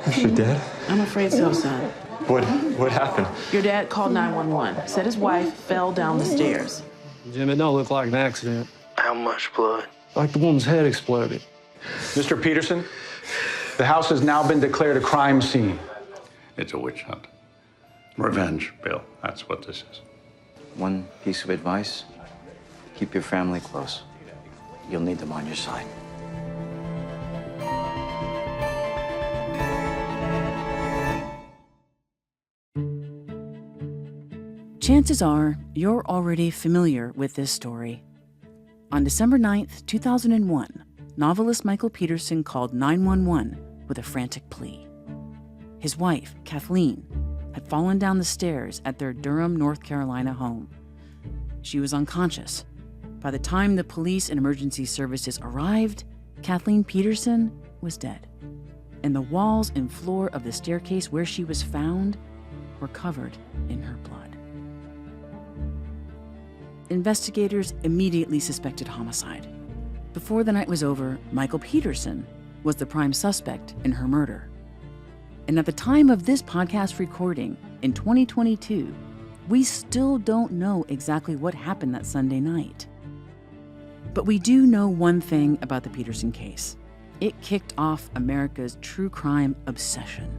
Is she dead? I'm afraid so, son. What happened? Your dad called 911. Said his wife fell down the stairs. Jim, it don't look like an accident. How much blood? Like the woman's head exploded. Mr. Peterson, the house has now been declared a crime scene. It's a witch hunt. Revenge, Bill. That's what this is. One piece of advice, keep your family close. You'll need them on your side. Chances are you're already familiar with this story. On December 9th, 2001, novelist Michael Peterson called 911 with a frantic plea. His wife, Kathleen, had fallen down the stairs at their Durham, North Carolina home. She was unconscious. By the time the police and emergency services arrived, Kathleen Peterson was dead, and the walls and floor of the staircase where she was found were covered in her blood. Investigators immediately suspected homicide. Before the night was over, Michael Peterson was the prime suspect in her murder. And at the time of this podcast recording, in 2022, we still don't know exactly what happened that Sunday night. But we do know one thing about the Peterson case. It kicked off America's true crime obsession.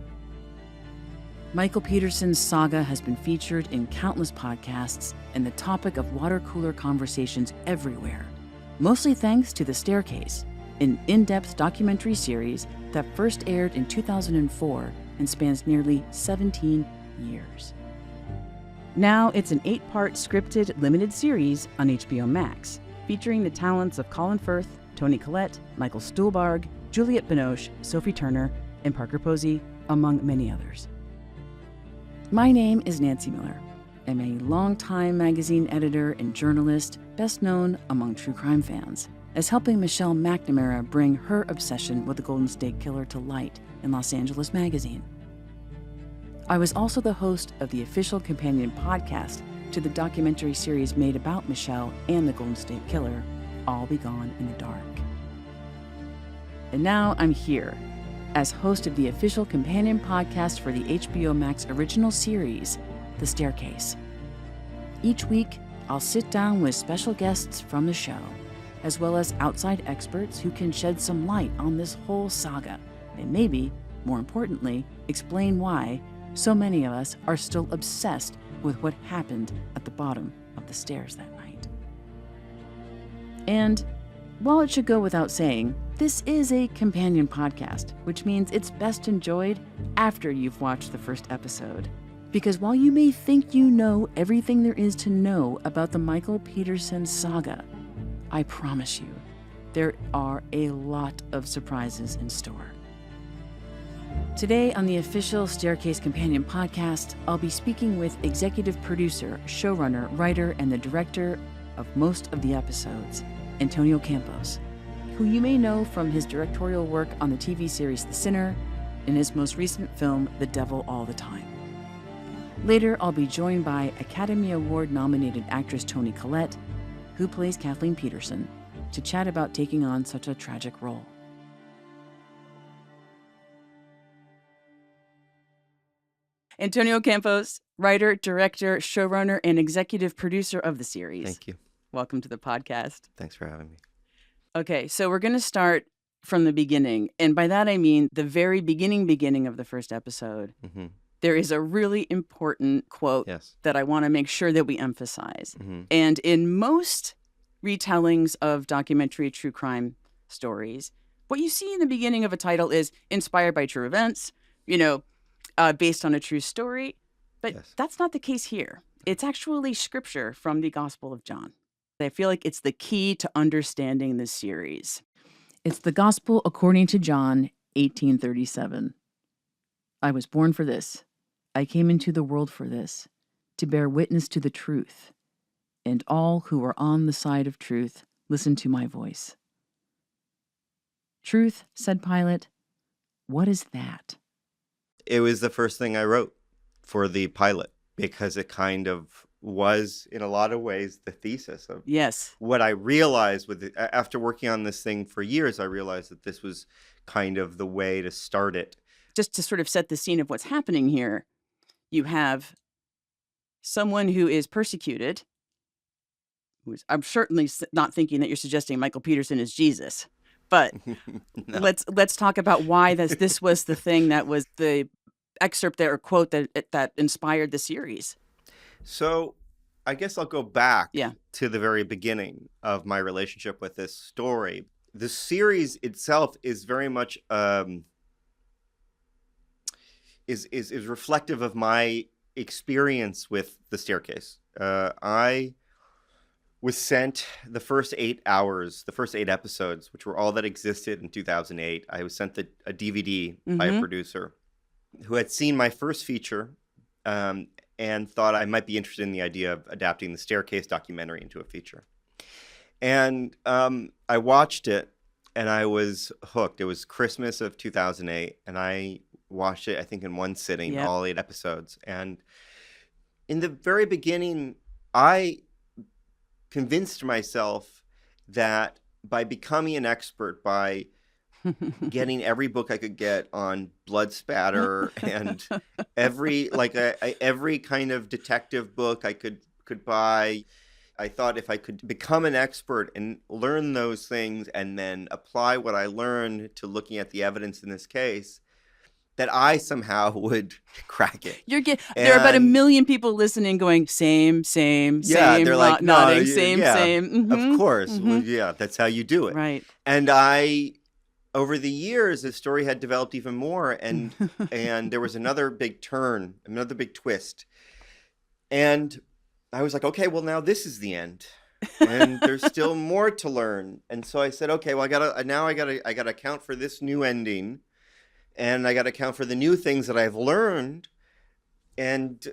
Michael Peterson's saga has been featured in countless podcasts and the topic of water cooler conversations everywhere, mostly thanks to The Staircase, an in-depth documentary series that first aired in 2004 and spans nearly 17 years. Now it's an 8-part scripted limited series on HBO Max, featuring the talents of Colin Firth, Toni Collette, Michael Stuhlbarg, Juliette Binoche, Sophie Turner, and Parker Posey, among many others. My name is Nancy Miller. I'm a longtime magazine editor and journalist, best known among true crime fans as helping Michelle McNamara bring her obsession with the Golden State Killer to light in Los Angeles Magazine. I was also the host of the official companion podcast to the documentary series made about Michelle and the Golden State Killer, All Be Gone in the Dark. And now I'm here as host of the official companion podcast for the HBO Max original series, The Staircase. Each week, I'll sit down with special guests from the show, as well as outside experts who can shed some light on this whole saga, and maybe, more importantly, explain why so many of us are still obsessed with what happened at the bottom of the stairs that night. And while it should go without saying, this is a companion podcast, which means it's best enjoyed after you've watched the first episode. Because while you may think you know everything there is to know about the Michael Peterson saga, I promise you, there are a lot of surprises in store. Today on the official Staircase Companion podcast, I'll be speaking with executive producer, showrunner, writer, and the director of most of the episodes, Antonio Campos, who you may know from his directorial work on the TV series The Sinner and his most recent film, The Devil All the Time. Later, I'll be joined by Academy Award-nominated actress Toni Collette, who plays Kathleen Peterson, to chat about taking on such a tragic role. Antonio Campos, writer, director, showrunner, and executive producer of the series. Thank you. Welcome to the podcast. Thanks for having me. Okay, so we're going to start from the beginning. And by that, I mean the very beginning of the first episode. Mm-hmm. There is a really important quote that I want to make sure that we emphasize. Mm-hmm. And in most retellings of documentary true crime stories, what you see in the beginning of a title is inspired by true events, based on a true story. But that's not the case here. It's actually scripture from the Gospel of John. I feel like it's the key to understanding this series. It's the Gospel according to John 18:37. I was born for this. I came into the world for this, to bear witness to the truth. And all who are on the side of truth, listen to my voice. Truth, said Pilate. What is that? It was the first thing I wrote for the pilot because it kind of was in a lot of ways the thesis of Yes. what I realized after working on this thing for years. I realized that this was kind of the way to start it. Just to sort of set the scene of what's happening here, you have someone who is persecuted. I'm certainly not thinking that you're suggesting Michael Peterson is Jesus, but No. let's talk about why this was the thing that was the excerpt there or quote that inspired the series. So I guess I'll go back Yeah. to the very beginning of my relationship with this story. The series itself is very much is reflective of my experience with The Staircase. I was sent the first 8 episodes, which were all that existed in 2008. I was sent a DVD by a producer who had seen my first feature and thought I might be interested in the idea of adapting the Staircase documentary into a feature. And I watched it, and I was hooked. It was Christmas of 2008, and I watched it, I think, in one sitting, Yep. all 8 episodes. And in the very beginning, I convinced myself that by becoming an expert, by getting every book I could get on blood spatter and every kind of detective book I could buy, I thought if I could become an expert and learn those things and then apply what I learned to looking at the evidence in this case, that I somehow would crack it. There are about 1 million people listening going, same, Yeah, they're like, nodding, no, same. yeah, Mhm, of course. mhm. Well, yeah, that's how you do it. Right. And over the years, the story had developed even more, and there was another big turn, another big twist. And I was like, okay, well, now this is the end. And there's still more to learn. And so I said, okay, well, I gotta account for this new ending. And I got to account for the new things that I've learned, and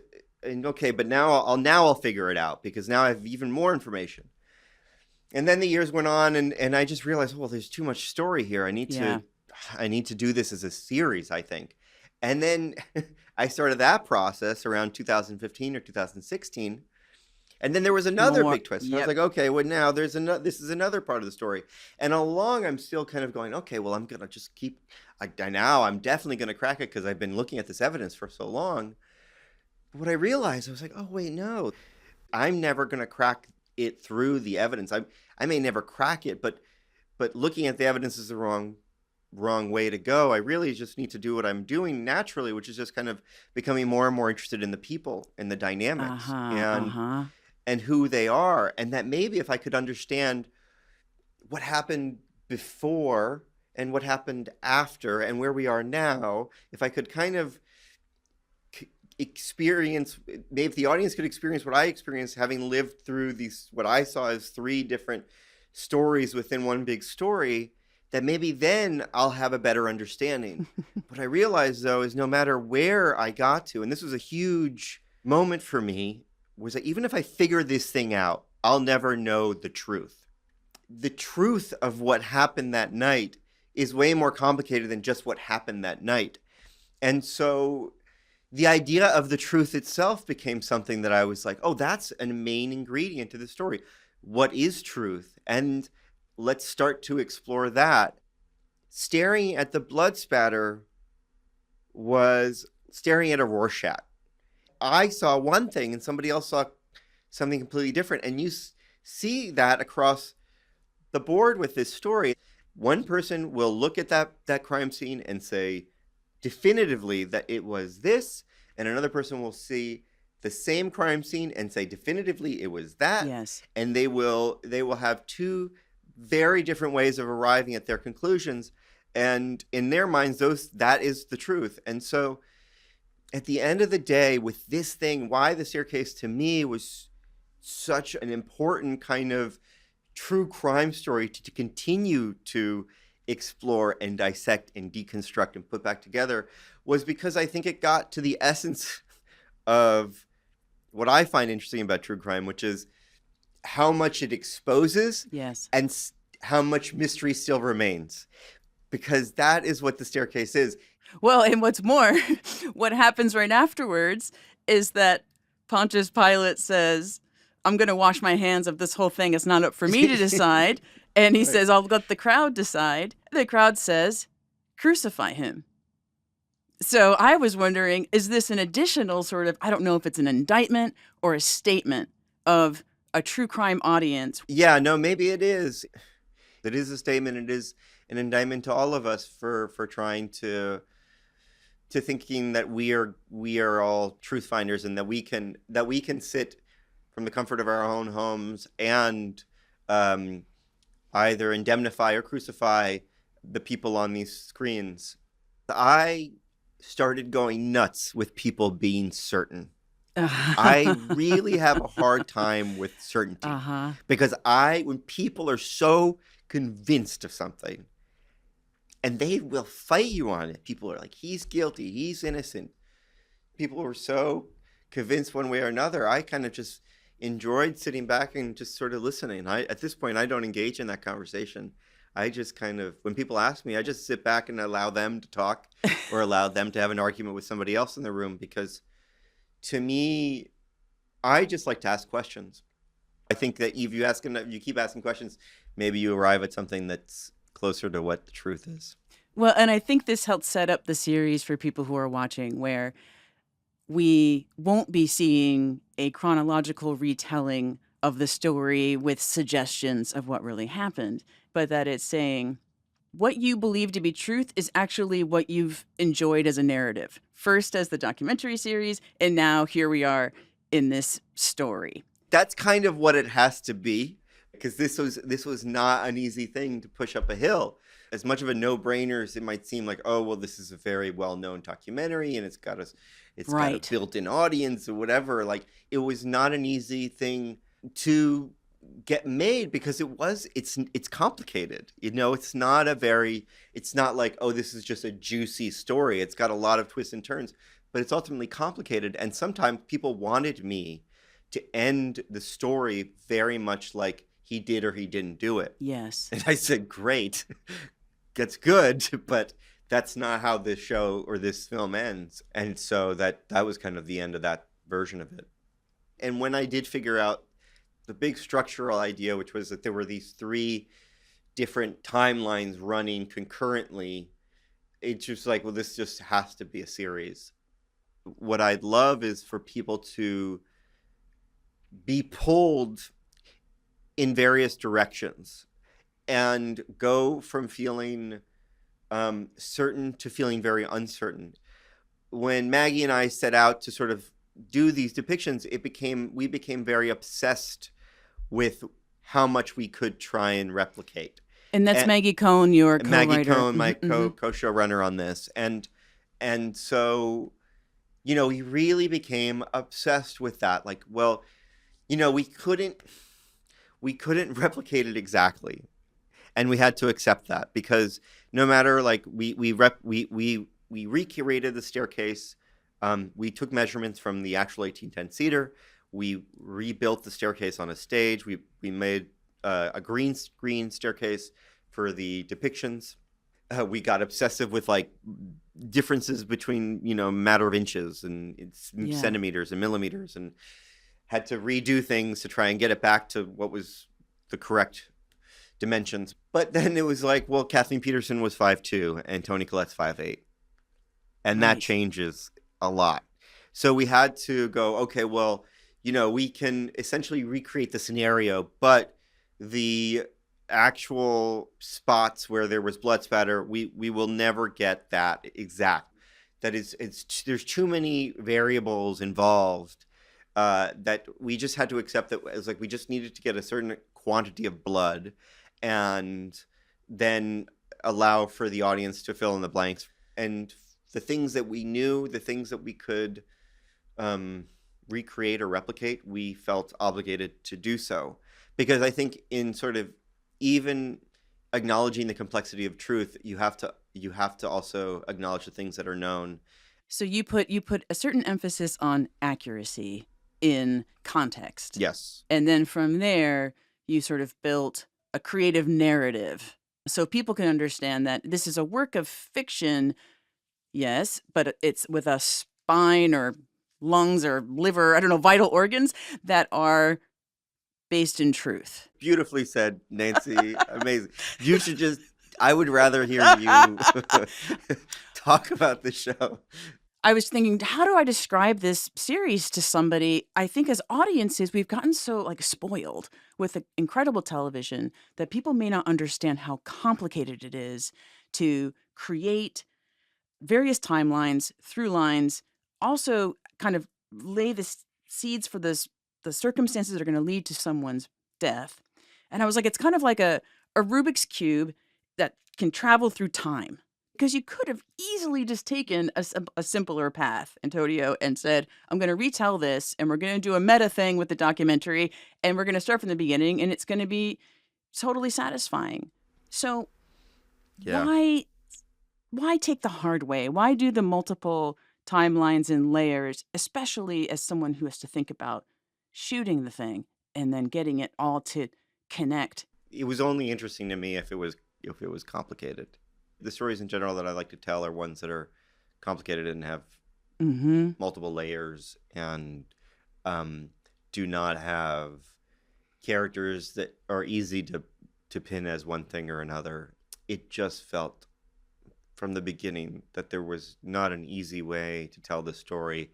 okay, but now I'll figure it out because now I have even more information. And then the years went on, and I just realized, well, there's too much story here. I need to do this as a series, I think. And then I started that process around 2015 or 2016. And then there was another big twist. And I was like, okay, well, now this is another part of the story. And along, I'm still kind of going, okay, well, I'm going to just keep, now I'm definitely going to crack it because I've been looking at this evidence for so long. But what I realized, I was like, oh, wait, no, I'm never going to crack it through the evidence. I may never crack it, but looking at the evidence is the wrong way to go. I really just need to do what I'm doing naturally, which is just kind of becoming more and more interested in the people and the dynamics and who they are. And that maybe if I could understand what happened before and what happened after and where we are now, if I could kind of experience, maybe if the audience could experience what I experienced having lived through what I saw as 3 different stories within one big story, that maybe then I'll have a better understanding. What I realized, though, is no matter where I got to, and this was a huge moment for me, was that even if I figure this thing out, I'll never know the truth. The truth of what happened that night is way more complicated than just what happened that night. And so the idea of the truth itself became something that I was like, oh, that's a main ingredient to the story. What is truth? And let's start to explore that. Staring at the blood spatter was staring at a Rorschach. I saw one thing and somebody else saw something completely different. And you see that across the board with this story. One person will look at that crime scene and say definitively that it was this, and another person will see the same crime scene and say definitively it was that. Yes. And they will have 2 very different ways of arriving at their conclusions, and in their minds that is the truth. And so at the end of the day, with this thing, why The Staircase to me was such an important kind of true crime story to continue to explore and dissect and deconstruct and put back together, was because I think it got to the essence of what I find interesting about true crime, which is how much it exposes, yes, and how much mystery still remains, because that is what The Staircase is. Well, and what's more, what happens right afterwards is that Pontius Pilate says, I'm going to wash my hands of this whole thing. It's not up for me to decide. And he says, I'll let the crowd decide. The crowd says, crucify him. So I was wondering, is this an additional sort of, I don't know if it's an indictment or a statement of a true crime audience? Yeah, no, maybe it is. It is a statement. It is an indictment to all of us for trying to thinking that we are all truth finders, and that we can sit from the comfort of our own homes and either indemnify or crucify the people on these screens. I started going nuts with people being certain. I really have a hard time with certainty because when people are so convinced of something, and they will fight you on it. People are like, he's guilty, he's innocent. People were so convinced one way or another. I kind of just enjoyed sitting back and just sort of listening. At this point, I don't engage in that conversation. I just kind of, when people ask me, I just sit back and allow them to talk or allow them to have an argument with somebody else in the room, because to me, I just like to ask questions. I think that if you keep asking questions, maybe you arrive at something that's closer to what the truth is. Well, and I think this helps set up the series for people who are watching, where we won't be seeing a chronological retelling of the story with suggestions of what really happened, but that it's saying what you believe to be truth is actually what you've enjoyed as a narrative. First as the documentary series, and now here we are in this story. That's kind of what it has to be, because this was not an easy thing to push up a hill. As much of a no-brainer as it might seem, like, oh, well, this is a very well-known documentary and it's got a built-in audience or whatever. Like, it was not an easy thing to get made, because it's complicated. You know, it's not like, oh, this is just a juicy story. It's got a lot of twists and turns, but it's ultimately complicated. And sometimes people wanted me to end the story very much like he did or he didn't do it. Yes. And I said, great, that's good, but that's not how this show or this film ends. And so that was kind of the end of that version of it. And when I did figure out the big structural idea, which was that there were these 3 different timelines running concurrently, it's just like, well, this just has to be a series. What I'd love is for people to be pulled in various directions and go from feeling certain to feeling very uncertain. When Maggie and I set out to sort of do these depictions, we became very obsessed with how much we could try and replicate. And that's Maggie Cohn, your co-writer. Maggie Cohn, my co-showrunner on this. And so, you know, we really became obsessed with that. Like, well, you know, we couldn't replicate it exactly. And we had to accept that, because no matter, like, we recreated the staircase. We took measurements from the actual 1810 cedar. We rebuilt the staircase on a stage. We made a green screen staircase for the depictions. We got obsessive with, like, differences between, you know, a matter of inches and centimeters and millimeters, and had to redo things to try and get it back to what was the correct dimensions. But then it was like, well, Kathleen Peterson was 5'2" and Toni Collette's 5'8", and that changes a lot. So we had to go, okay, well, you know, we can essentially recreate the scenario, but the actual spots where there was blood spatter, we will never get that exact. That is, there's too many variables involved that we just had to accept that it was like we just needed to get a certain quantity of blood and then allow for the audience to fill in the blanks. And the things that we knew, the things that we could recreate or replicate, we felt obligated to do so. Because I think in sort of even acknowledging the complexity of truth, you have to also acknowledge the things that are known. So you put a certain emphasis on accuracy in context. Yes. And then from there, you sort of built a creative narrative so people can understand that this is a work of fiction, yes, but it's with a spine or lungs or liver, I don't know, vital organs that are based in truth. Beautifully said, Nancy. Amazing. You should just, I would rather hear you talk about the show. I was thinking, how do I describe this series to somebody? I think as audiences, we've gotten so like spoiled with the incredible television that people may not understand how complicated it is to create various timelines, through lines, also kind of lay the seeds for the circumstances that are going to lead to someone's death. And I was like, it's kind of like a Rubik's Cube that can travel through time. Because you could have easily just taken a simpler path, Antonio, and said, I'm going to retell this, and we're going to do a meta thing with the documentary, and we're going to start from the beginning, and it's going to be totally satisfying. So why take the hard way? Why do the multiple timelines and layers, especially as someone who has to think about shooting the thing and then getting it all to connect? It was only interesting to me if it was complicated. The stories in general that I like to tell are ones that are complicated and have multiple layers and do not have characters that are easy to pin as one thing or another. It just felt from the beginning that there was not an easy way to tell the story,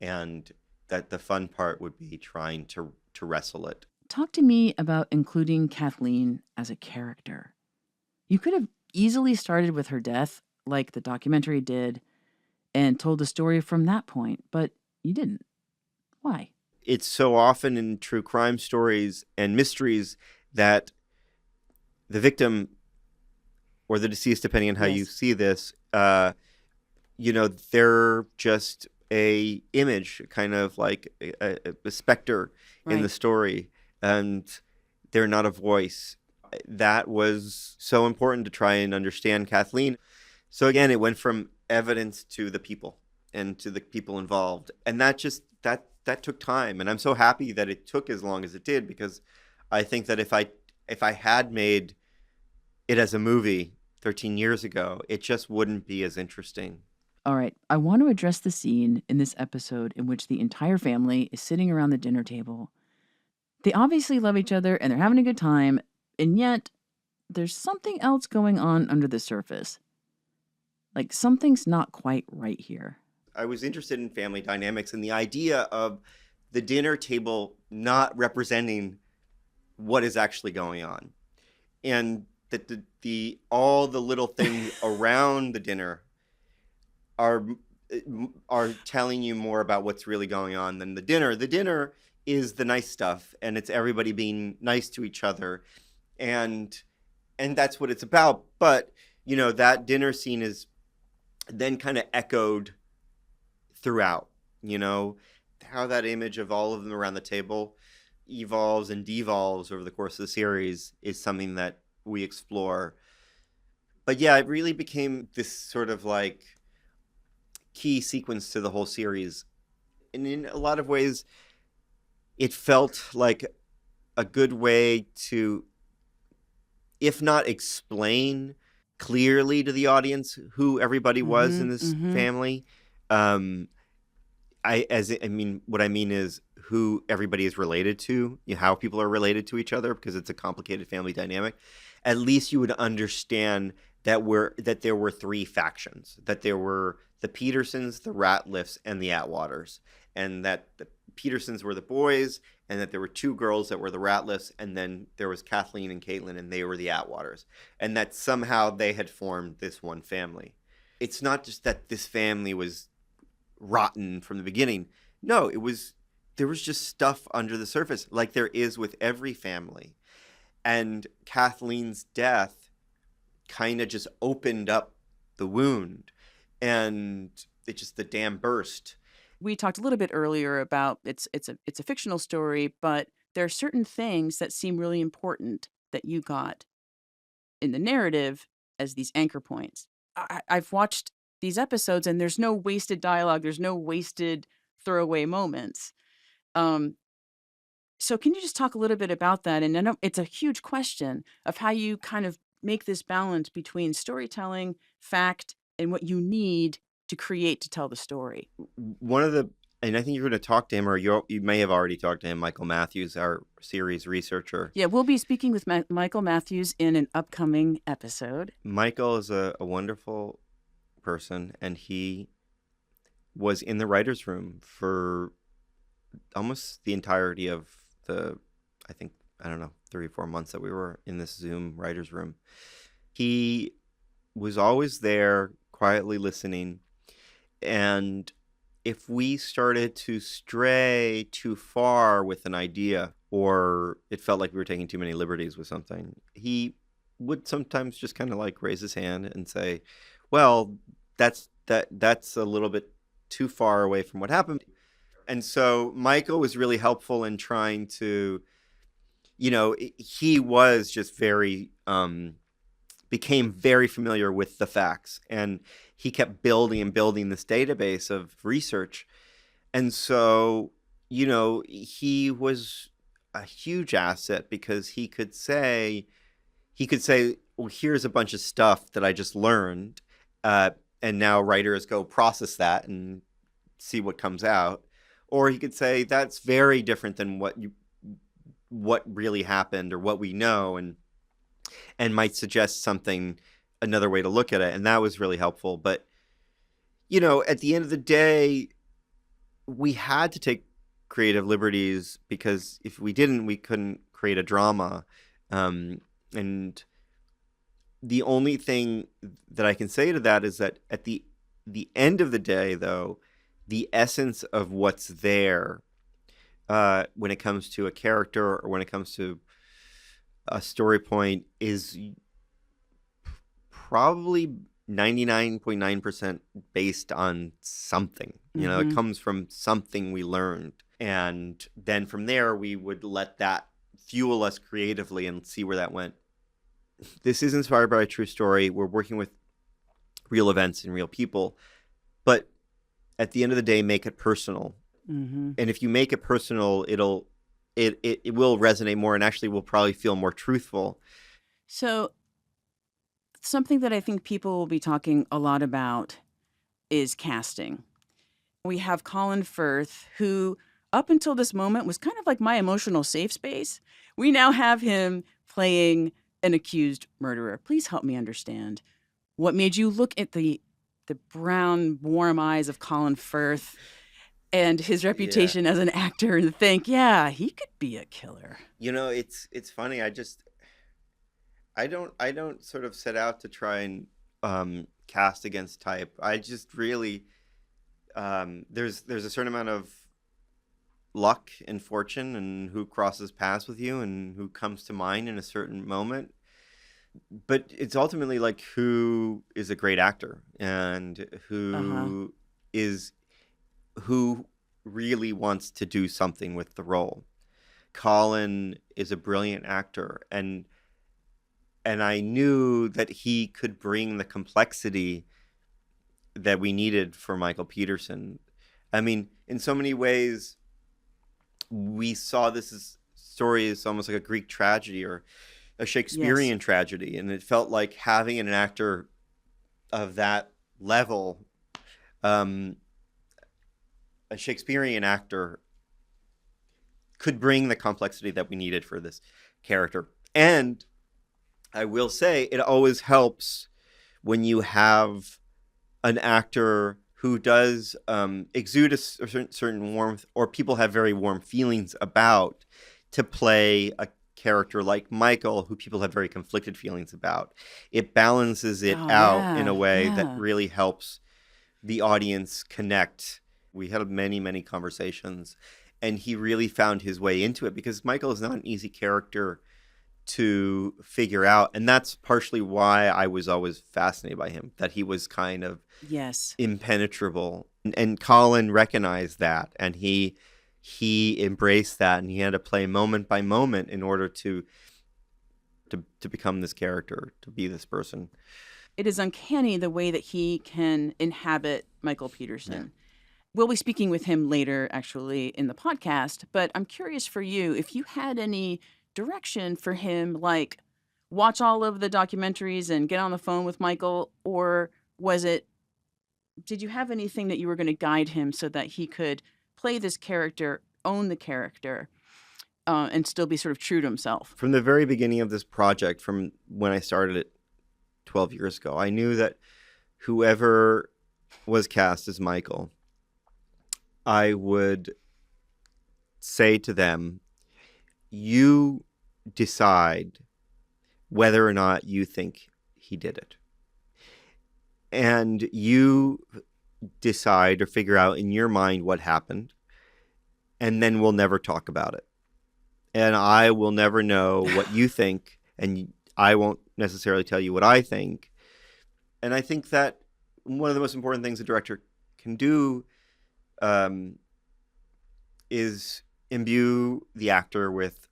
and that the fun part would be trying to wrestle it. Talk to me about including Kathleen as a character. You could have easily started with her death, like the documentary did, and told the story from that point, but you didn't. Why? It's so often in true crime stories and mysteries that the victim or the deceased, depending on how you see this, they're just a image, kind of like a specter in the story, and they're not a voice. That was so important to try and understand Kathleen. So again, it went from evidence to the people and to the people involved. And that took time. And I'm so happy that it took as long as it did, because I think that if I had made it as a movie 13 years ago, it just wouldn't be as interesting. All right. I want to address the scene in this episode in which the entire family is sitting around the dinner table. They obviously love each other and they're having a good time. And yet, there's something else going on under the surface. Like, something's not quite right here. I was interested in family dynamics and the idea of the dinner table not representing what is actually going on. And that all the little things around the dinner are telling you more about what's really going on than the dinner. The dinner is the nice stuff, and it's everybody being nice to each other. And that's what it's about. But, that dinner scene is then kind of echoed throughout, how that image of all of them around the table evolves and devolves over the course of the series is something that we explore. But yeah, it really became this sort of like key sequence to the whole series. And in a lot of ways, it felt like a good way to, if not explain clearly to the audience who everybody was in this family. What I mean is who everybody is related to, how people are related to each other, because it's a complicated family dynamic. At least you would understand that there were three factions, that there were the Petersons, the Ratliffs, and the Atwaters, and that the Petersons were the boys, and that there were two girls that were the Ratliffs, and then there was Kathleen and Caitlin, and they were the Atwaters, and that somehow they had formed this one family. It's not just that this family was rotten from the beginning. No, there was just stuff under the surface, like there is with every family. And Kathleen's death kind of just opened up the wound, and the dam burst. We talked a little bit earlier about it's a fictional story, but there are certain things that seem really important that you got in the narrative as these anchor points. I've watched these episodes, and there's no wasted dialogue. There's no wasted throwaway moments. So can you just talk a little bit about that? And I know it's a huge question of how you kind of make this balance between storytelling, fact, and what you need to create to tell the story. One of the and I think you're going to talk to him, or you may have already talked to him, Michael Matthews, our series researcher. Yeah, we'll be speaking with Michael Matthews in an upcoming episode. Michael is a wonderful person, and he was in the writer's room for almost the entirety of the, I think, I don't know, 3 or 4 months that we were in this Zoom writer's room. He was always there, quietly listening, and if we started to stray too far with an idea, or it felt like we were taking too many liberties with something, he would sometimes just kind of like raise his hand and say, well, that's a little bit too far away from what happened. And so Michael was really helpful in trying to, he was just became very familiar with the facts, and he kept building and building this database of research. And so, he was a huge asset because he could say, well, here's a bunch of stuff that I just learned. And now writers go process that and see what comes out. Or he could say, that's very different than what really happened or what we know, and might suggest another way to look at it. And that was really helpful. But, at the end of the day, we had to take creative liberties, because if we didn't, we couldn't create a drama. And the only thing that I can say to that is that at the end of the day, though, the essence of what's there, when it comes to a character or when it comes to a story point, is probably 99.9% based on something. It comes from something we learned. And then from there, we would let that fuel us creatively and see where that went. This is inspired by a true story. We're working with real events and real people. But at the end of the day, make it personal. Mm-hmm. And if you make it personal, it will resonate more, and actually will probably feel more truthful. So something that I think people will be talking a lot about is casting. We have Colin Firth, who up until this moment was kind of like my emotional safe space. We now have him playing an accused murderer. Please help me understand. What made you look at the brown, warm eyes of Colin Firth and his reputation as an actor and think, yeah, he could be a killer? It's funny. I don't sort of set out to try and cast against type. I just really there's a certain amount of luck and fortune and who crosses paths with you and who comes to mind in a certain moment. But it's ultimately like who is a great actor and who really wants to do something with the role. Colin is a brilliant actor, and I knew that he could bring the complexity that we needed for Michael Peterson. I mean, in so many ways, we saw this story as almost like a Greek tragedy or a Shakespearean tragedy, and it felt like having an actor of that level, a Shakespearean actor, could bring the complexity that we needed for this character. And I will say, it always helps when you have an actor who does exude a certain warmth, or people have very warm feelings about, to play a character like Michael, who people have very conflicted feelings about. It balances it out in a way that really helps the audience connect. We had many, many conversations, and he really found his way into it, because Michael is not an easy character to figure out. And that's partially why I was always fascinated by him, that he was kind of impenetrable. And Colin recognized that, and he embraced that, and he had to play moment by moment in order to become this character, to be this person. It is uncanny the way that he can inhabit Michael Peterson. Yeah. We'll be speaking with him later, actually, in the podcast. But I'm curious for you, if you had any direction for him, like watch all of the documentaries and get on the phone with Michael, or did you have anything that you were going to guide him so that he could play this character, own the character, and still be sort of true to himself? From the very beginning of this project, from when I started it 12 years ago, I knew that whoever was cast as Michael, I would say to them, you decide whether or not you think he did it. And you decide or figure out in your mind what happened, and then we'll never talk about it. And I will never know what you think, and I won't necessarily tell you what I think. And I think that one of the most important things a director can do is imbue the actor with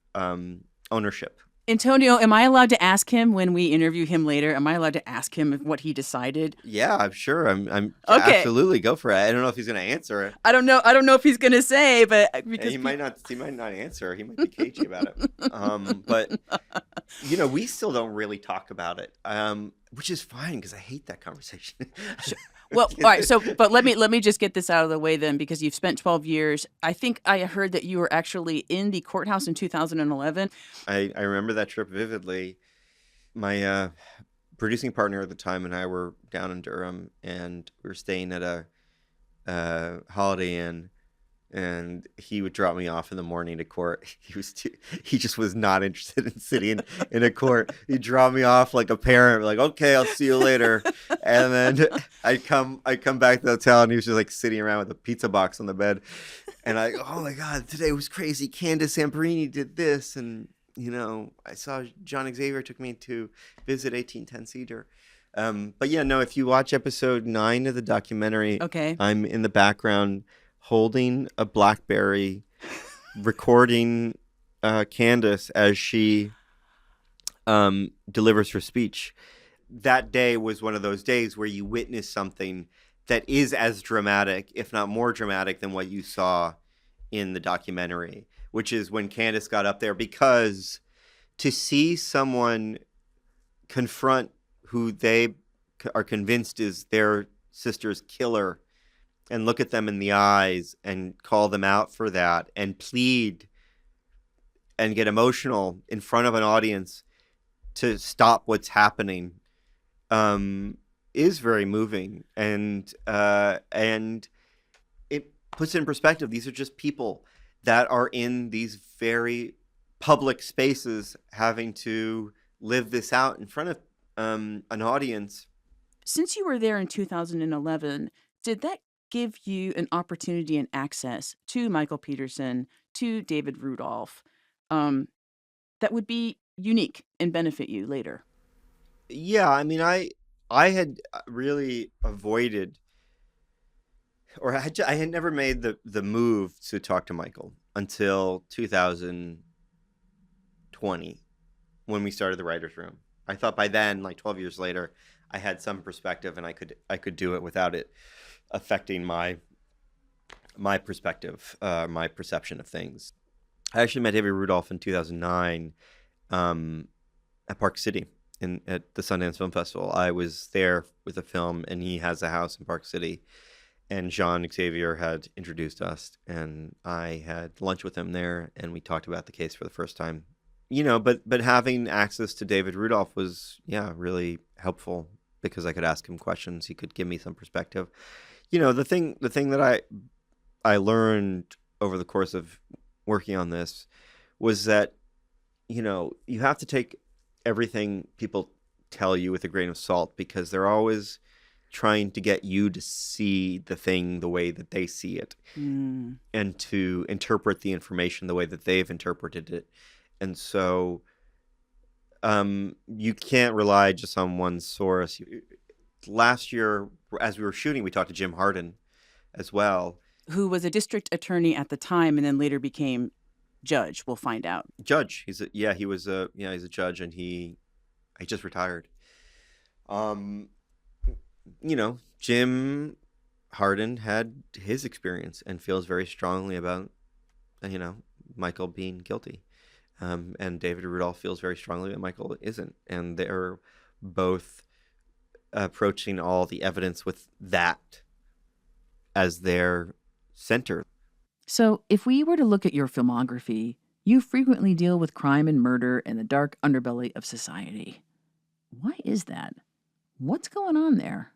ownership. Antonio, am I allowed to ask him when we interview him later? Am I allowed to ask him what he decided? Yeah, I'm sure. I'm okay. Absolutely, go for it. I don't know if he's going to answer it. I don't know if he's going to say, but because he might not answer. He might be cagey about it. But we still don't really talk about it, which is fine because I hate that conversation. Sure. Well, all right. So, but let me just get this out of the way then, because you've spent 12 years. I think I heard that you were actually in the courthouse in 2011. I remember that trip vividly. My producing partner at the time and I were down in Durham, and we were staying at a Holiday Inn. And he would drop me off in the morning to court. He just was not interested in sitting in a court. He'd drop me off like a parent, like, okay, I'll see you later. And then I'd come back to the hotel, and he was just like sitting around with a pizza box on the bed. And oh my God, today was crazy. Candace Amperini did this. And, I saw Jean-Xavier took me to visit 1810 Cedar. But yeah, no, if you watch episode 9 of the documentary, okay, I'm in the background holding a BlackBerry, recording Candace as she delivers her speech. That day was one of those days where you witness something that is as dramatic, if not more dramatic, than what you saw in the documentary, which is when Candace got up there, because to see someone confront who they are convinced is their sister's killer and look at them in the eyes and call them out for that and plead and get emotional in front of an audience to stop what's happening is very moving. And it puts it in perspective. These are just people that are in these very public spaces having to live this out in front of an audience. Since you were there in 2011, did that give you an opportunity and access to Michael Peterson, to David Rudolph, that would be unique and benefit you later? Yeah, I mean, I had really avoided, or I had never made the move to talk to Michael until 2020, when we started the writer's room. I thought by then, like 12 years later, I had some perspective and I could do it without it affecting my perspective, my perception of things. I actually met David Rudolph in 2009 at Park City at the Sundance Film Festival. I was there with a film, and he has a house in Park City, and Jean-Xavier had introduced us, and I had lunch with him there, and we talked about the case for the first time. But having access to David Rudolph was, really helpful, because I could ask him questions. He could give me some perspective. The thing that I learned over the course of working on this was that, you have to take everything people tell you with a grain of salt, because they're always trying to get you to see the thing the way that they see it, and to interpret the information the way that they've interpreted it. And so you can't rely just on one source. Last year, as we were shooting, we talked to Jim Hardin as well, who was a district attorney at the time and then later became judge. We'll find out. Judge. He's a judge, and he just retired. Jim Hardin had his experience and feels very strongly about, Michael being guilty. And David Rudolph feels very strongly that Michael isn't. And they're both approaching all the evidence with that as their center. So, if we were to look at your filmography, you frequently deal with crime and murder and the dark underbelly of society. Why is that? What's going on there?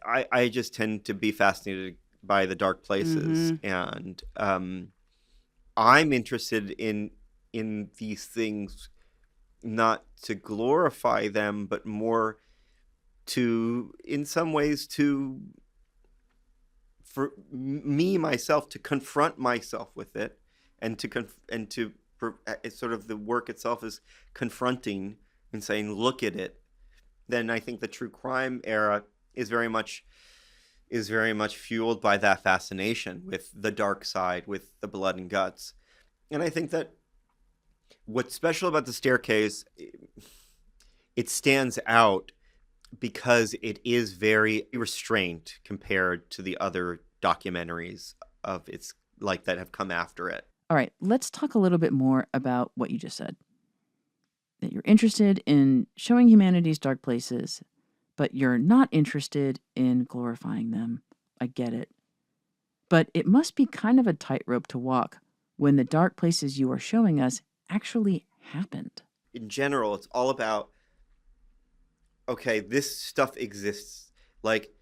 I just tend to be fascinated by the dark places, and I'm interested in these things not to glorify them, but more to, in some ways, for me myself to confront myself with it, and it's sort of the work itself is confronting and saying, look at it. Then I think the true crime era is very much fueled by that fascination with the dark side, with the blood and guts. And I think that what's special about The Staircase, it stands out because it is very restrained compared to the other documentaries of its like that have come after it. All right, let's talk a little bit more about what you just said. That you're interested in showing humanity's dark places, but you're not interested in glorifying them. I get it. But it must be kind of a tightrope to walk when the dark places you are showing us actually happened. In general, it's all about, okay, this stuff exists. Like,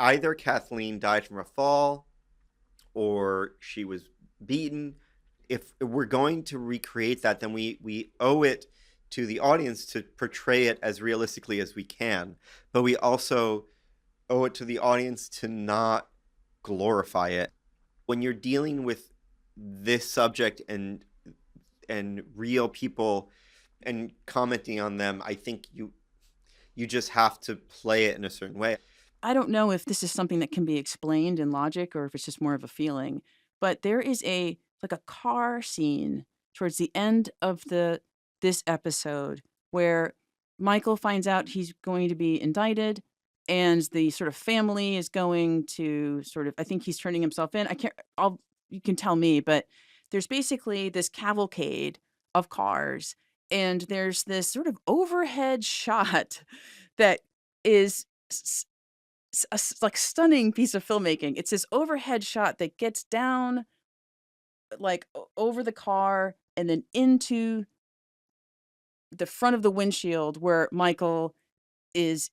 either Kathleen died from a fall or she was beaten. If we're going to recreate that, then we owe it to the audience to portray it as realistically as we can. But we also owe it to the audience to not glorify it. When you're dealing with this subject and real people and commenting on them, I think you just have to play it in a certain way. I don't know if this is something that can be explained in logic or if it's just more of a feeling, but there is a car scene towards the end of this episode where Michael finds out he's going to be indicted and the sort of family is going to I think he's turning himself in. You can tell me, but there's basically this cavalcade of cars and there's this sort of overhead shot that is a stunning piece of filmmaking. It's this overhead shot that gets down over the car and then into the front of the windshield where Michael is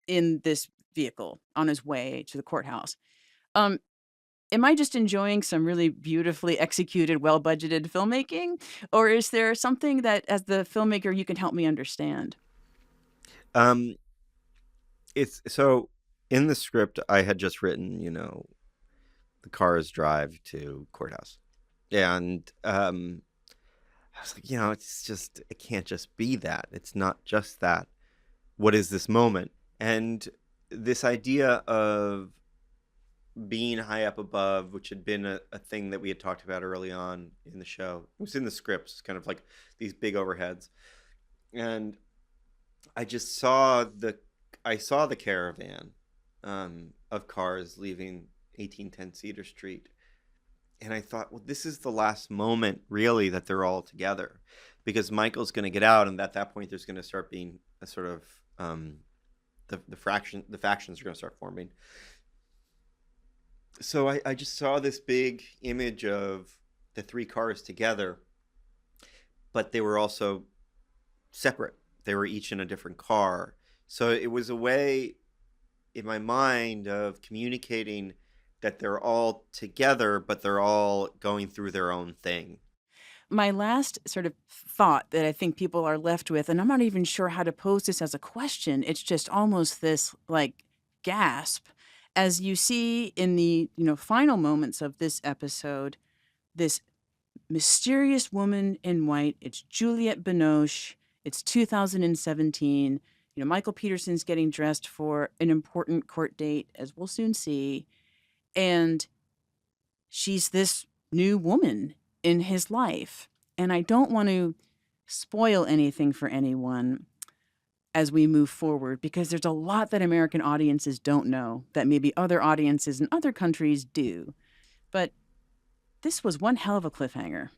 in this vehicle on his way to the courthouse. Am I just enjoying some really beautifully executed, well-budgeted filmmaking? Or is there something that, as the filmmaker, you can help me understand? It's so in the script I had just written, the cars drive to courthouse. And I was like, it can't just be that. It's not just that. What is this moment? And this idea of being high up above, which had been a thing that we had talked about early on in the show. It was in the scripts, it's kind of like these big overheads. And I just saw the caravan of cars leaving 1810 Cedar Street. And I thought, well, this is the last moment, really, that they're all together. Because Michael's going to get out, and at that point, there's going to start being a sort of, the factions are going to start forming. So I just saw this big image of the three cars together, but they were also separate. They were each in a different car. So it was a way in my mind of communicating that they're all together, but they're all going through their own thing. My last sort of thought that I think people are left with, and I'm not even sure how to pose this as a question, it's just almost this gasp. As you see in the final moments of this episode, this mysterious woman in white, it's Juliette Binoche, it's 2017, Michael Peterson's getting dressed for an important court date, as we'll soon see, and she's this new woman in his life. And I don't want to spoil anything for anyone as we move forward, because there's a lot that American audiences don't know that maybe other audiences in other countries do. But this was one hell of a cliffhanger.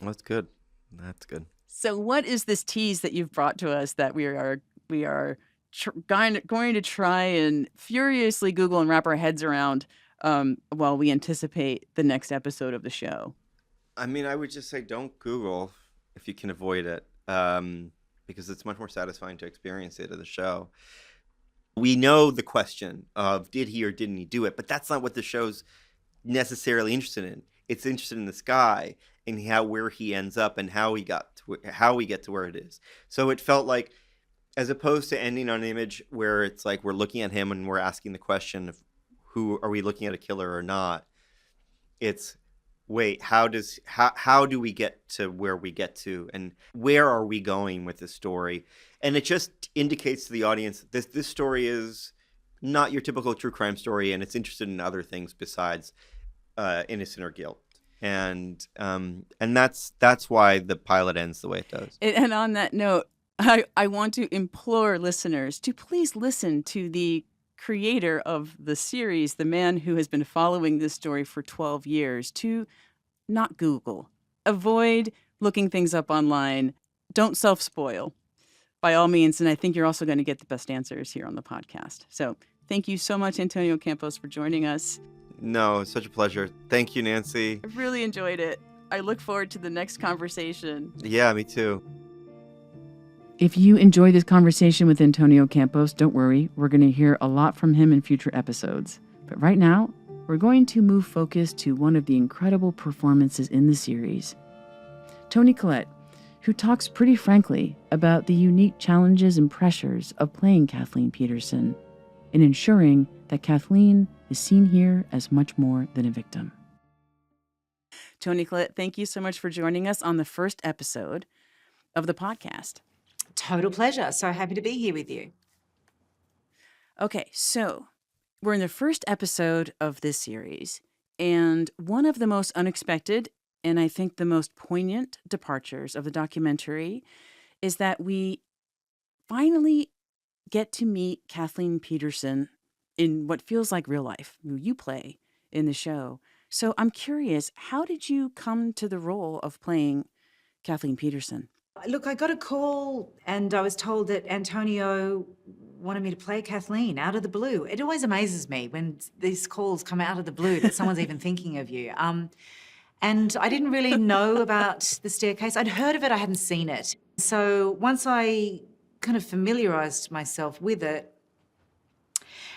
That's good. That's good. So what is this tease that you've brought to us that we are going to try and furiously Google and wrap our heads around while we anticipate the next episode of the show? I mean, I would just say don't Google if you can avoid it, because it's much more satisfying to experience it in the show. We know the question of did he or didn't he do it, but that's not what the show's necessarily interested in. It's interested in this guy and where he ends up and how we get to where it is. So it felt like, as opposed to ending on an image where it's like we're looking at him and we're asking the question of who are we looking at, a killer or not? It's wait, how do we get to where we get to, and where are we going with this story? And it just indicates to the audience that this story is not your typical true crime story, and it's interested in other things besides innocent or guilt. And that's why the pilot ends the way it does. And on that note, I want to implore listeners to please listen to the creator of the series, the man who has been following this story for 12 years, to not Google. Avoid looking things up online. Don't self-spoil, by all means. And I think you're also going to get the best answers here on the podcast. So thank you so much, Antonio Campos, for joining us. No, it's such a pleasure. Thank you, Nancy. I've really enjoyed it. I look forward to the next conversation. Yeah, me too. If you enjoy this conversation with Antonio Campos, don't worry. We're going to hear a lot from him in future episodes. But right now, we're going to move focus to one of the incredible performances in the series. Toni Collette, who talks pretty frankly about the unique challenges and pressures of playing Kathleen Peterson and ensuring that Kathleen is seen here as much more than a victim. Toni Collette, thank you so much for joining us on the first episode of the podcast. Total pleasure. So happy to be here with you. Okay, so we're in the first episode of this series, and one of the most unexpected and I think the most poignant departures of the documentary is that we finally get to meet Kathleen Peterson in what feels like real life, who you play in the show. So I'm curious, how did you come to the role of playing Kathleen Peterson? Look, I got a call and I was told that Antonio wanted me to play Kathleen out of the blue. It always amazes me when these calls come out of the blue that someone's even thinking of you. And I didn't really know about The Staircase. I'd heard of it, I hadn't seen it. So once I kind of familiarised myself with it,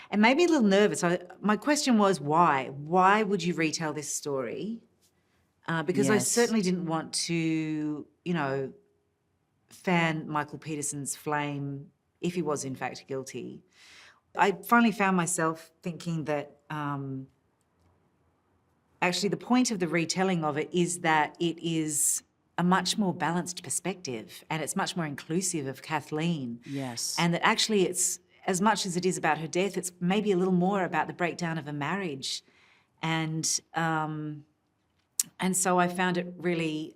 and made me a little nervous. My question was, why? Why would you retell this story? Because I certainly didn't want to, fan Michael Peterson's flame if he was in fact guilty. I finally found myself thinking that actually the point of the retelling of it is that it is a much more balanced perspective and it's much more inclusive of Kathleen. Yes. And that actually it's, as much as it is about her death, it's maybe a little more about the breakdown of a marriage. And so I found it really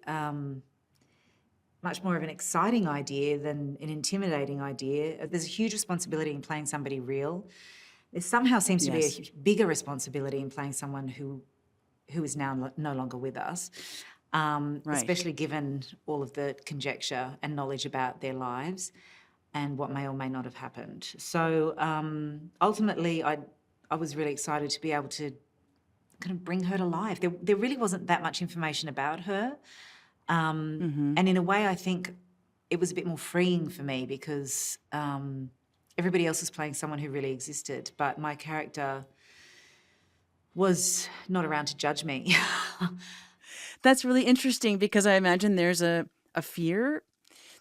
much more of an exciting idea than an intimidating idea. There's a huge responsibility in playing somebody real. There somehow seems to be a bigger responsibility in playing someone who is now no longer with us, especially given all of the conjecture and knowledge about their lives and what may or may not have happened. So ultimately, I was really excited to be able to kind of bring her to life. There really wasn't that much information about her. And in a way, I think it was a bit more freeing for me because everybody else was playing someone who really existed, but my character was not around to judge me. That's really interesting because I imagine there's a fear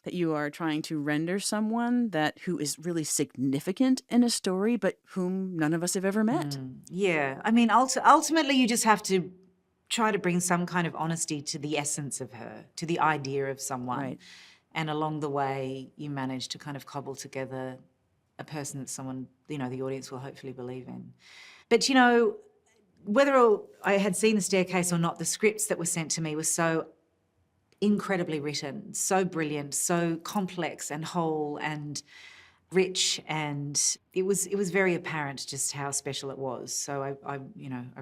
that you are trying to render someone who is really significant in a story, but whom none of us have ever met. Yeah. I mean, ultimately, you just have to try to bring some kind of honesty to the essence of her, to the idea of someone. Right. And along the way, you manage to kind of cobble together a person that someone, the audience will hopefully believe in. But, whether I had seen The Staircase or not, the scripts that were sent to me were so incredibly written, so brilliant, so complex and whole and rich, and it was very apparent just how special it was. So I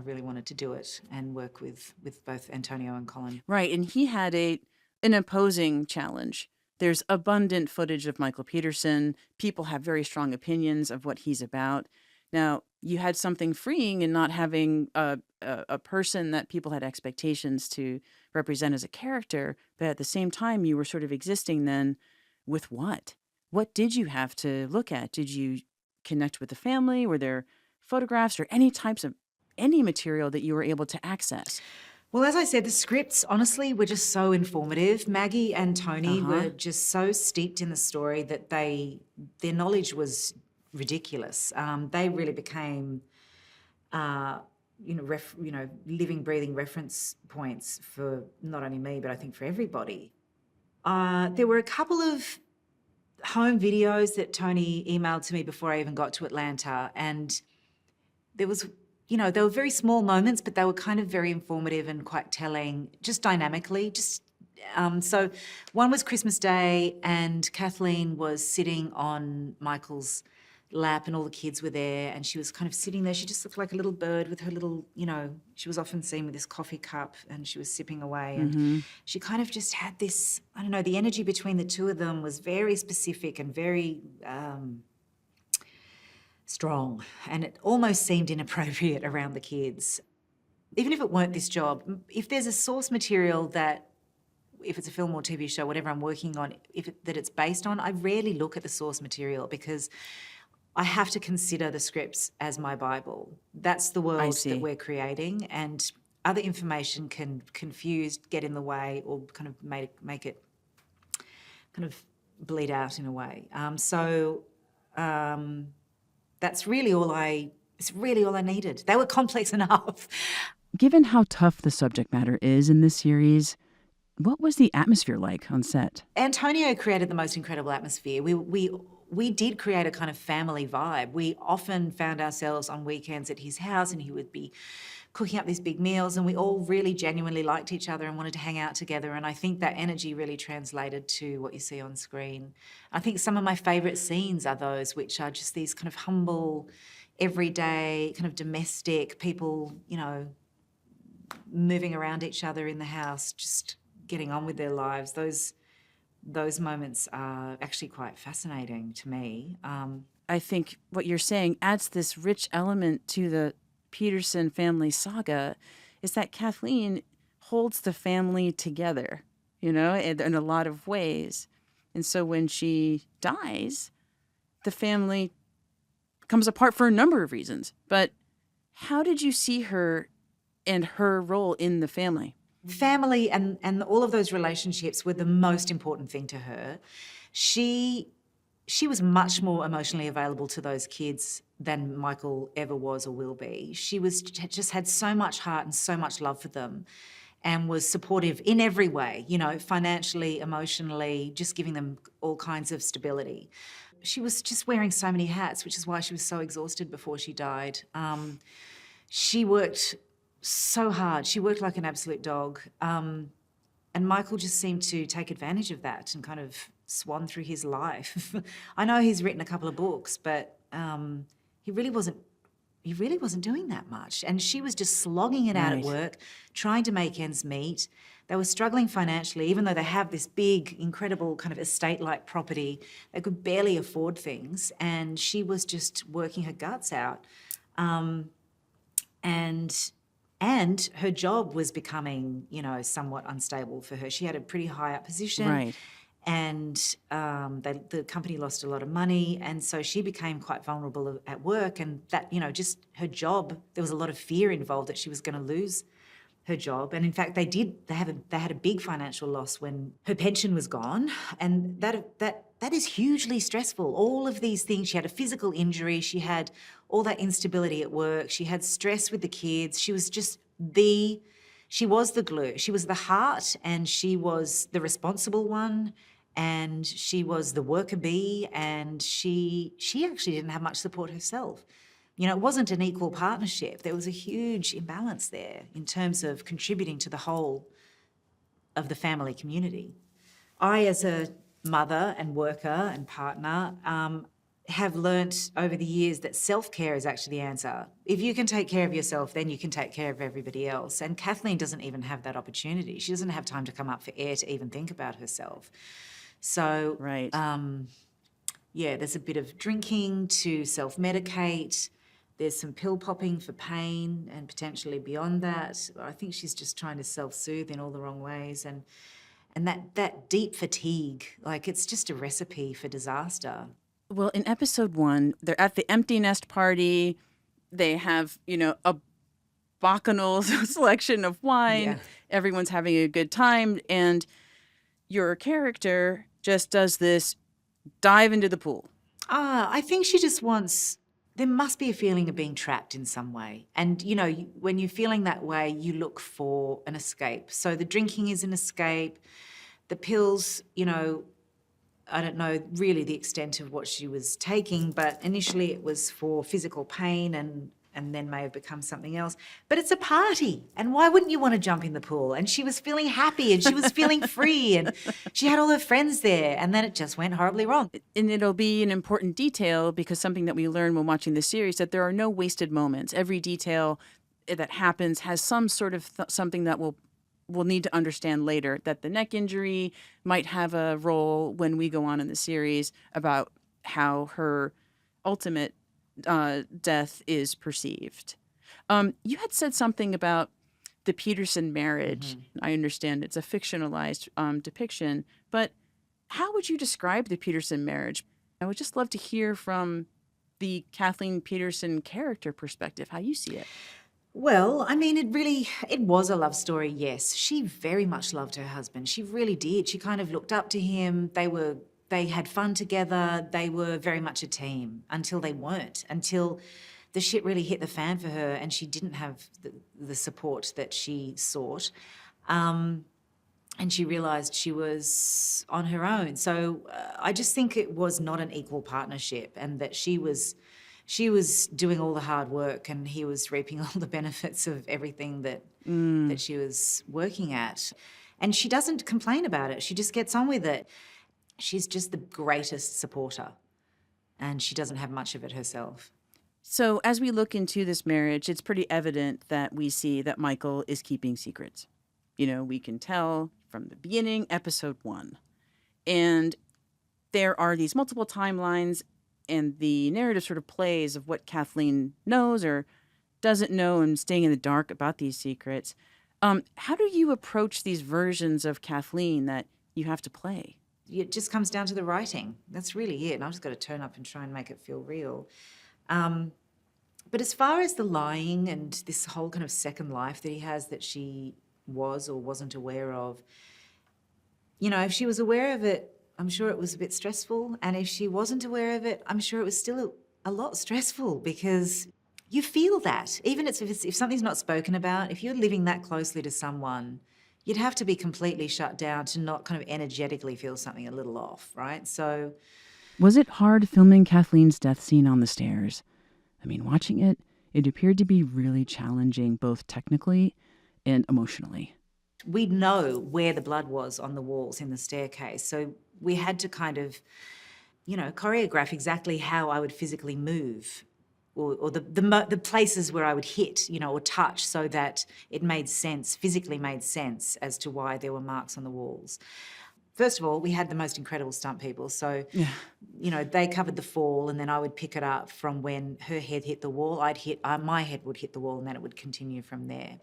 really wanted to do it and work with both Antonio and Colin. Right, and he had an opposing challenge. There's abundant footage of Michael Peterson. People have very strong opinions of what he's about. Now, you had something freeing in not having a person that people had expectations to represent as a character, but at the same time, you were sort of existing then with what? What did you have to look at? Did you connect with the family? Were there photographs or any types of any material that you were able to access? Well, as I said, the scripts, honestly, were just so informative. Maggie and Toni were just so steeped in the story that their knowledge was ridiculous. They really became, living, breathing reference points for not only me, but I think for everybody. There were a couple of home videos that Toni emailed to me before I even got to Atlanta, and there was, they were very small moments, but they were kind of very informative and quite telling, just dynamically. So one was Christmas Day, and Kathleen was sitting on Michael's lap, and all the kids were there, and she was kind of sitting there. She just looked like a little bird with her little, she was often seen with this coffee cup, and she was sipping away. And she kind of just had this, I don't know, the energy between the two of them was very specific and very strong, and it almost seemed inappropriate around the kids. Even if it weren't this job, if there's a source material that, if it's a film or TV show, whatever I'm working on, that it's based on, I rarely look at the source material because I have to consider the scripts as my Bible. That's the world that we're creating, and other information can confuse, get in the way, or kind of make it kind of bleed out in a way. That's really all it's really all I needed. They were complex enough. Given how tough the subject matter is in this series, what was the atmosphere like on set? Antonio created the most incredible atmosphere. We did create a kind of family vibe. We often found ourselves on weekends at his house, and he would be cooking up these big meals, and we all really genuinely liked each other and wanted to hang out together. And I think that energy really translated to what you see on screen. I think some of my favourite scenes are those which are just these kind of humble, everyday, kind of domestic people, moving around each other in the house, just getting on with their lives. Those moments are actually quite fascinating to me. I think what you're saying adds this rich element to the Peterson family saga, is that Kathleen holds the family together, in a lot of ways. And so when she dies, the family comes apart for a number of reasons. But how did you see her and her role in the family? Family and all of those relationships were the most important thing to her. She was much more emotionally available to those kids than Michael ever was or will be. She just had so much heart and so much love for them, and was supportive in every way, financially, emotionally, just giving them all kinds of stability. She was just wearing so many hats, which is why she was so exhausted before she died. She worked so hard. She worked like an absolute dog. And Michael just seemed to take advantage of that and kind of swan through his life. I know he's written a couple of books, but he really wasn't doing that much. And she was just slogging it out at work, trying to make ends meet. They were struggling financially, even though they have this big, incredible kind of estate-like property. They could barely afford things, and she was just working her guts out. And her job was becoming, somewhat unstable for her. She had a pretty high up position. Right. And the company lost a lot of money, and so she became quite vulnerable at work, and that, just her job, there was a lot of fear involved that she was going to lose her job. And in fact, they had a big financial loss when her pension was gone, and that is hugely stressful. All of these things, she had a physical injury, she had all that instability at work, she had stress with the kids, she was just she was the glue. She was the heart, and she was the responsible one, and she was the worker bee, and she actually didn't have much support herself. It wasn't an equal partnership. There was a huge imbalance there in terms of contributing to the whole of the family community. I, as a mother and worker and partner, have learnt over the years that self-care is actually the answer. If you can take care of yourself, then you can take care of everybody else. And Kathleen doesn't even have that opportunity. She doesn't have time to come up for air to even think about herself. So, there's a bit of drinking to self-medicate. There's some pill popping for pain and potentially beyond that. I think she's just trying to self-soothe in all the wrong ways. And that deep fatigue, like it's just a recipe for disaster. Well, in episode 1, they're at the empty nest party. They have, a bacchanal selection of wine. Yeah. Everyone's having a good time. And your character just does this dive into the pool. I think she just wants, there must be a feeling of being trapped in some way. And, when you're feeling that way, you look for an escape. So the drinking is an escape. The pills, I don't know really the extent of what she was taking, but initially it was for physical pain and then may have become something else. But it's a party, and why wouldn't you want to jump in the pool? And she was feeling happy, and she was feeling free, and she had all her friends there, and then it just went horribly wrong. And it'll be an important detail, because something that we learn when watching the series, that there are no wasted moments. Every detail that happens has some sort of something that we'll need to understand later, that the neck injury might have a role when we go on in the series about how her ultimate death is perceived. You had said something about the Peterson marriage. Mm-hmm. I understand it's a fictionalized depiction, but how would you describe the Peterson marriage? I would just love to hear from the Kathleen Peterson character perspective, how you see it. Well, I mean, it was a love story, yes. She very much loved her husband. She really did. She kind of looked up to him. They had fun together. They were very much a team until they weren't, until the shit really hit the fan for her and she didn't have the support that she sought. And she realised she was on her own. So I just think it was not an equal partnership, and that she was doing all the hard work and he was reaping all the benefits of everything that she was working at. And she doesn't complain about it. She just gets on with it. She's just the greatest supporter, and she doesn't have much of it herself. So as we look into this marriage, it's pretty evident that we see that Michael is keeping secrets. We can tell from the beginning, episode 1. And there are these multiple timelines, and the narrative sort of plays of what Kathleen knows or doesn't know and staying in the dark about these secrets. How do you approach these versions of Kathleen that you have to play? It just comes down to the writing. That's really it. And I've just got to turn up and try and make it feel real. But as far as the lying and this whole kind of second life that he has that she was or wasn't aware of, if she was aware of it, I'm sure it was a bit stressful. And if she wasn't aware of it, I'm sure it was still a lot stressful, because you feel that. Even if something's not spoken about, if you're living that closely to someone, you'd have to be completely shut down to not kind of energetically feel something a little off, right? So, was it hard filming Kathleen's death scene on the stairs? I mean, watching it appeared to be really challenging, both technically and emotionally. We know where the blood was on the walls in the staircase, so we had to kind of, choreograph exactly how I would physically move, or the places where I would hit, or touch, so that it made sense, physically made sense as to why there were marks on the walls. First of all, we had the most incredible stunt people. So, they covered the fall, and then I would pick it up from when her head hit the wall. My head would hit the wall, and then it would continue from there.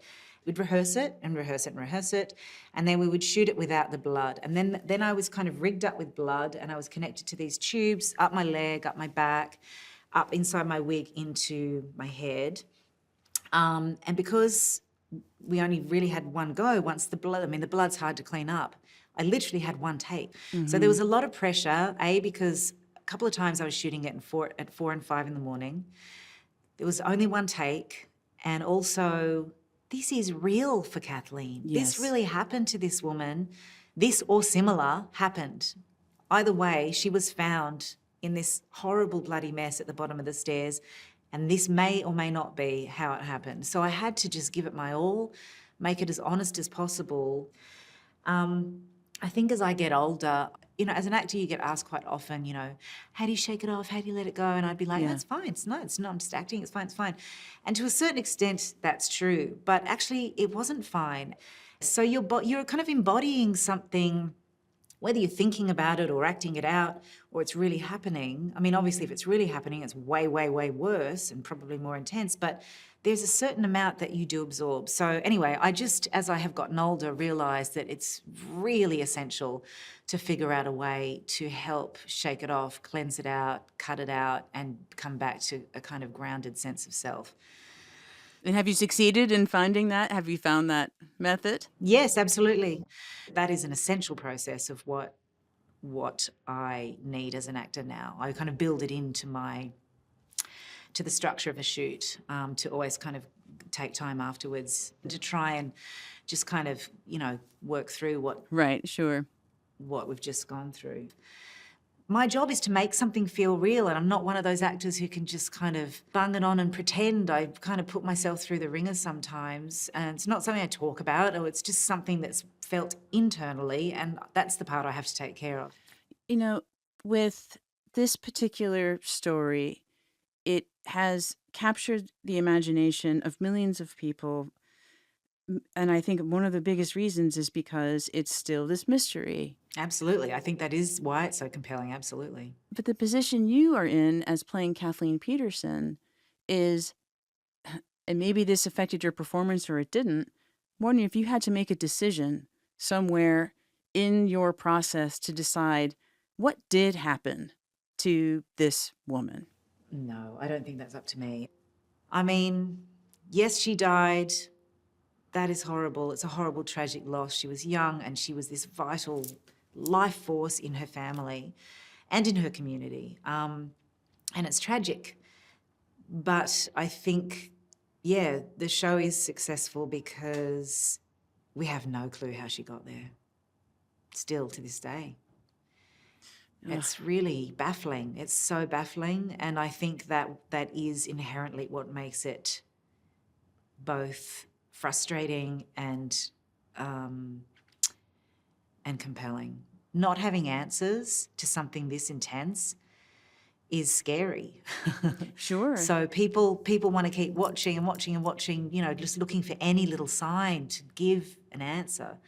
We'd rehearse it and rehearse it and rehearse it, and then we would shoot it without the blood. And then I was kind of rigged up with blood, and I was connected to these tubes up my leg, up my back, up inside my wig into my head. And because we only really had one go once the blood's hard to clean up. I literally had one take. Mm-hmm. So there was a lot of pressure, because a couple of times I was shooting it at 4 and 5 in the morning. There was only one take, and also this is real for Kathleen. Yes. This really happened to this woman. This or similar happened. Either way, she was found in this horrible bloody mess at the bottom of the stairs, and this may or may not be how it happened. So I had to just give it my all, make it as honest as possible. I think as I get older, as an actor, you get asked quite often, how do you shake it off? How do you let it go? And I'd be like, that's fine. It's not, I'm just acting. It's fine. And to a certain extent, that's true. But actually, it wasn't fine. So you're kind of embodying something whether you're thinking about it or acting it out or it's really happening. I mean, obviously, if it's really happening, it's way, way, way worse and probably more intense, but there's a certain amount that you do absorb. So anyway, I just, as I have gotten older, realised that it's really essential to figure out a way to help shake it off, cleanse it out, cut it out, and come back to a kind of grounded sense of self. And have you succeeded in finding that? Have you found that method? Yes, absolutely. That is an essential process of what I need as an actor now. I kind of build it into to the structure of a shoot, to always kind of take time afterwards to try and just kind of, work through what we've just gone through. My job is to make something feel real, and I'm not one of those actors who can just kind of bung it on and pretend. I kind of put myself through the ringer sometimes, and it's not something I talk about, or it's just something that's felt internally, and that's the part I have to take care of. With this particular story, it has captured the imagination of millions of people, and I think one of the biggest reasons is because it's still this mystery. Absolutely. I think that is why it's so compelling, absolutely. But the position you are in as playing Kathleen Peterson is, and maybe this affected your performance or it didn't, I'm wondering if you had to make a decision somewhere in your process to decide what did happen to this woman. No, I don't think that's up to me. I mean, yes, she died. That is horrible. It's a horrible, tragic loss. She was young and she was this vital life force in her family and in her community. And it's tragic. But I think, the show is successful because we have no clue how she got there, still to this day. It's really baffling. It's so baffling. And I think that is inherently what makes it both frustrating and compelling. Not having answers to something this intense is scary. Sure. So people want to keep watching and watching and watching, just looking for any little sign to give an answer.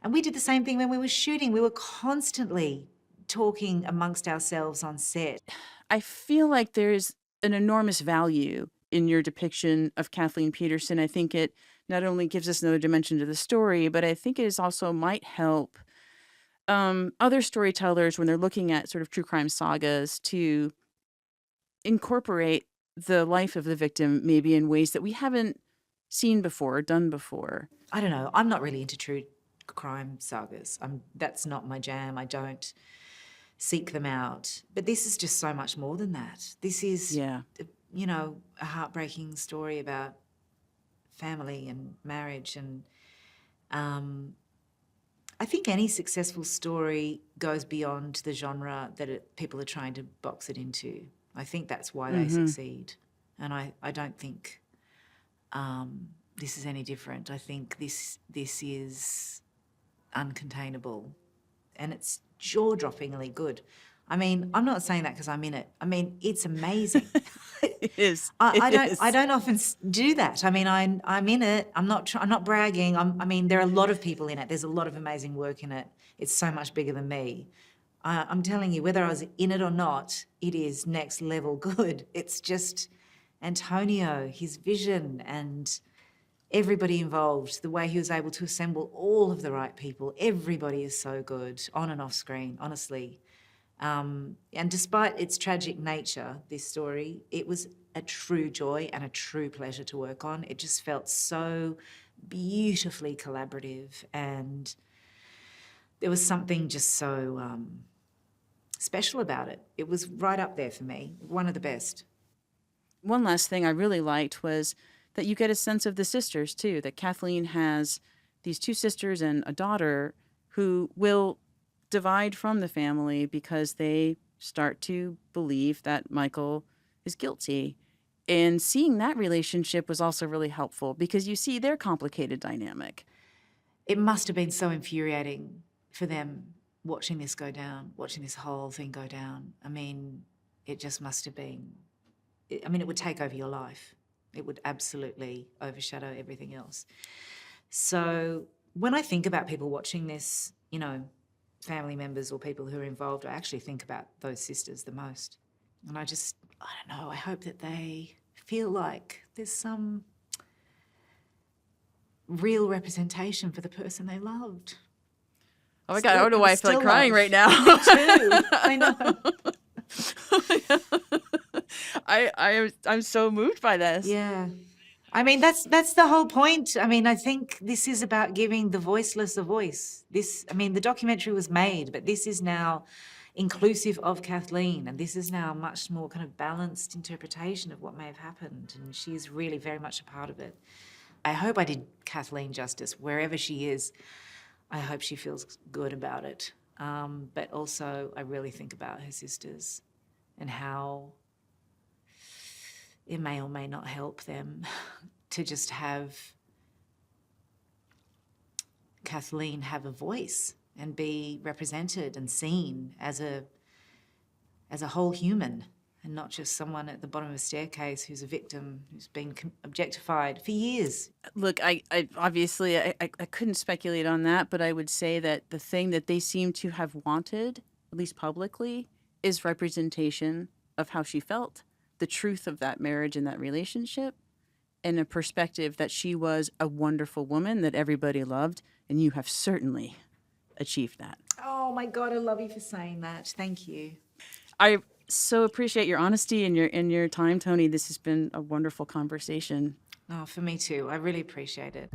And we did the same thing when we were shooting. We were constantly talking amongst ourselves on set. I feel like there's an enormous value in your depiction of Kathleen Peterson. I think it not only gives us another dimension to the story, but I think it is also might help other storytellers when they're looking at sort of true crime sagas to incorporate the life of the victim maybe in ways that we haven't seen before or done before. I don't know. I'm not really into true crime sagas. That's not my jam. I don't seek them out. But this is just so much more than that. This is, a heartbreaking story about family and marriage. And I think any successful story goes beyond the genre that people are trying to box it into. I think that's why they succeed. And I don't think this is any different. I think this is uncontainable, and it's jaw-droppingly good. I mean, I'm not saying that because I'm in it. I mean, it's amazing. It is. I don't often do that. I mean, I'm in it. I'm not bragging. I mean, there are a lot of people in it. There's a lot of amazing work in it. It's so much bigger than me. I'm telling you, whether I was in it or not, it is next level good. It's just Antonio, his vision, and everybody involved, the way he was able to assemble all of the right people. Everybody is so good, on and off screen, honestly. And despite its tragic nature, this story, it was a true joy and a true pleasure to work on. It just felt so beautifully collaborative, and there was something just so special about it. It was right up there for me, one of the best. One last thing I really liked was that you get a sense of the sisters, too, that Kathleen has these two sisters and a daughter who will divide from the family because they start to believe that Michael is guilty. And seeing that relationship was also really helpful because you see their complicated dynamic. It must have been so infuriating for them watching this go down, watching this whole thing go down. I mean, it just must have been, it would take over your life. It would absolutely overshadow everything else. So when I think about people watching this, family members or people who are involved, I actually think about those sisters the most. And I don't know, I hope that they feel like there's some real representation for the person they loved. Oh my God, I don't know why I feel like crying right now. Me too. I know. I'm so moved by this. Yeah. I mean, that's the whole point. I mean, I think this is about giving the voiceless a voice. The documentary was made, but this is now inclusive of Kathleen, and this is now a much more kind of balanced interpretation of what may have happened, and she's really very much a part of it. I hope I did Kathleen justice, wherever she is. I hope she feels good about it. But also, I really think about her sisters and how it may or may not help them to just have Kathleen have a voice and be represented and seen as a whole human, and not just someone at the bottom of a staircase who's a victim, who's been objectified for years. Look, I obviously couldn't speculate on that, but I would say that the thing that they seem to have wanted, at least publicly, is representation of how she felt, the truth of that marriage and that relationship, and a perspective that she was a wonderful woman that everybody loved, and you have certainly achieved that. Oh my God, I love you for saying that. Thank you. I so appreciate your honesty and your time, Toni. This has been a wonderful conversation. Oh, for me too. I really appreciate it.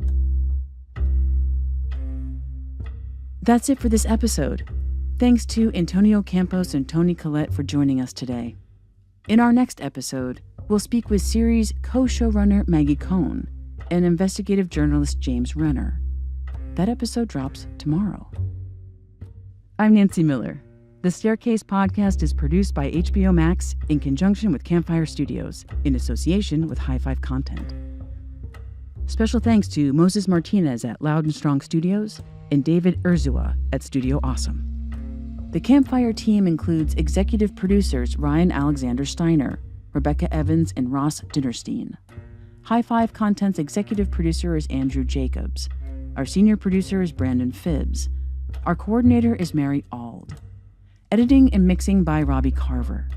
That's it for this episode. Thanks to Antonio Campos and Toni Collette for joining us today. In our next episode, we'll speak with series co-showrunner Maggie Cohn and investigative journalist James Renner. That episode drops tomorrow. I'm Nancy Miller. The Staircase podcast is produced by HBO Max in conjunction with Campfire Studios, in association with High Five Content. Special thanks to Moses Martinez at Loud and Strong Studios and David Urzua at Studio Awesome. The Campfire team includes executive producers Ryan Alexander Steiner, Rebecca Evans, and Ross Dinnerstein. High Five Content's executive producer is Andrew Jacobs. Our senior producer is Brandon Phibbs. Our coordinator is Mary Auld. Editing and mixing by Robbie Carver.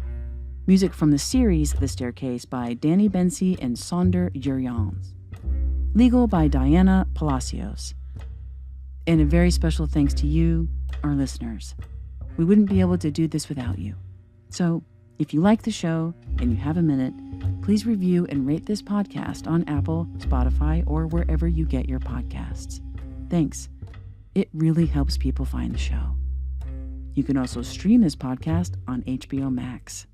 Music from the series The Staircase by Danny Bensi and Sonder Urians. Legal by Diana Palacios. And a very special thanks to you, our listeners. We wouldn't be able to do this without you. So, if you like the show and you have a minute, please review and rate this podcast on Apple, Spotify, or wherever you get your podcasts. Thanks. It really helps people find the show. You can also stream this podcast on HBO Max.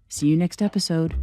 See you next episode.